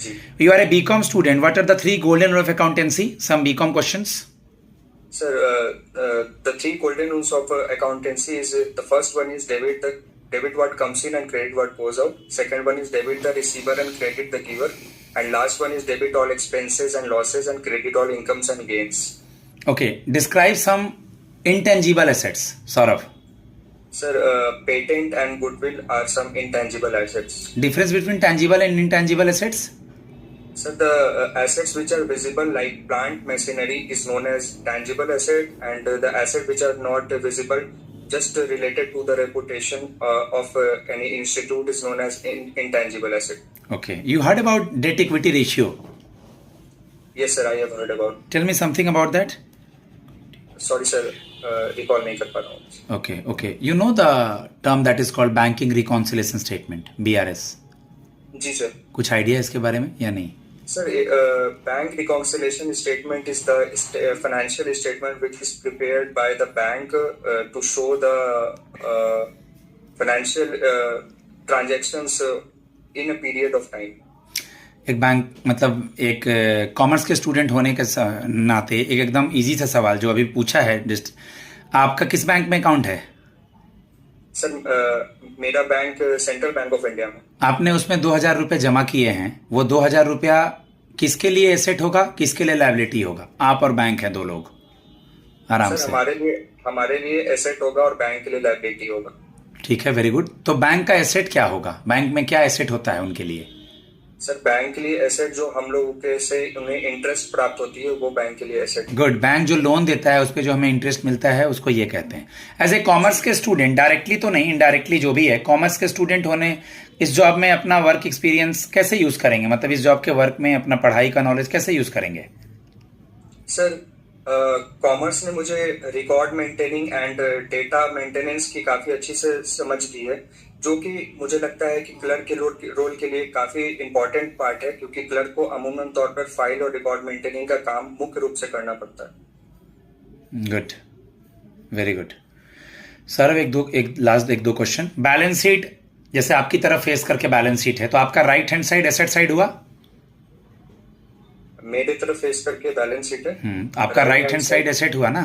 Ji You are a BCom student. What are the three golden rule of accountancy? Some BCom questions. Sir, the three golden rules of accountancy is the first one is debit what comes in and credit what goes out. Second one is debit the receiver and credit the giver, and last one is debit all expenses and losses and credit all incomes and gains. Okay. Describe some intangible assets. Saurav. Sir, patent and goodwill are some intangible assets. Difference between tangible and intangible assets? So the assets which are visible like plant machinery is known as tangible asset, and the asset which are not visible just related to the reputation of any institute is known as intangible asset. Okay. You heard about debt equity ratio. Yes sir, I have heard about. Tell me something about that. Sorry sir, recall नहीं कर पा रहा हूँ. Okay. Okay. You know the term that is called banking reconciliation statement, BRS. Ji sir. कुछ idea इसके बारे में या नहीं? Sir, bank reconciliation statement is the financial statement which is prepared by the bank to show the financial transactions in a period of time. एक bank मतलब एक commerce के स्टूडेंट होने के नाते एक एकदम इजी सा सवाल जो अभी पूछा है, जस्ट आपका किस बैंक में अकाउंट है? सर, मेरा bank central bank of India में. आपने उसमें 2,000 रुपये जमा किए हैं, वो 2,000 रुपया किसके लिए एसेट होगा, किसके लिए लायबिलिटी होगा? आप और बैंक हैं दो लोग, आराम से. हमारे लिए एसेट होगा और बैंक के लिए लायबिलिटी होगा. ठीक है, वेरी गुड. तो बैंक का एसेट क्या होगा? बैंक में क्या एसेट होता है उनके लिए? सर, बैंक के लिए एसेट जो हम लोगों के से उन्हें इंटरेस्ट प्राप्त होती है वो बैंक के लिए एसेट. गुड. बैंक जो लोन देता है उस पर जो हमें इंटरेस्ट मिलता है उसको ये कहते हैं. एज ए कॉमर्स के स्टूडेंट, डायरेक्टली तो नहीं, इनडायरेक्टली जो भी है, कॉमर्स के स्टूडेंट होने इस जॉब में अपना वर्क एक्सपीरियंस कैसे यूज करेंगे? मतलब इस जॉब के वर्क में अपना पढ़ाई का नॉलेज कैसे यूज करेंगे? सर, कॉमर्स ने मुझे record maintaining and data maintenance की काफी अच्छी से समझ दी है, जो कि मुझे लगता है कि क्लर्क के रोल के लिए काफी इंपॉर्टेंट पार्ट है, क्योंकि क्लर्क को अमूमन तौर पर फाइल और रिकॉर्ड मेंटेनिंग का काम मुख्य रूप से करना पड़ता है. Good, very good. सर, एक दो क्वेश्चन. बैलेंस शीट जैसे आपकी तरफ फेस करके बैलेंस शीट है, तो आपका right hand side asset side हुआ? मेरे तरफ फेस करके बैलेंस शीट है. आपका राइट हैंड साइड एसेट हुआ ना?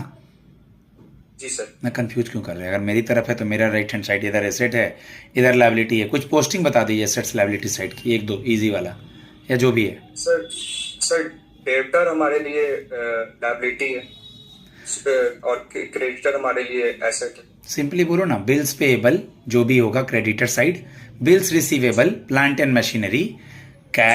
जी सर. मैं कंफ्यूज क्यों कर रहा है? अगर मेरी तरफ है तो मेरा राइट हैंड साइड इधर एसेट है, इधर लायबिलिटी है. कुछ पोस्टिंग बता दीजिए एसेट्स लायबिलिटी साइड की, एक दो इजी वाला या जो भी है. सर, डेब्टर हमारे लिए लायबिलिटी है और क्रेडिटर हमारे लिए एसेट है. सिंपली बोलो ना, बिल्स पेएबल जो भी होगा creditor side, bills receivable plant and machinery,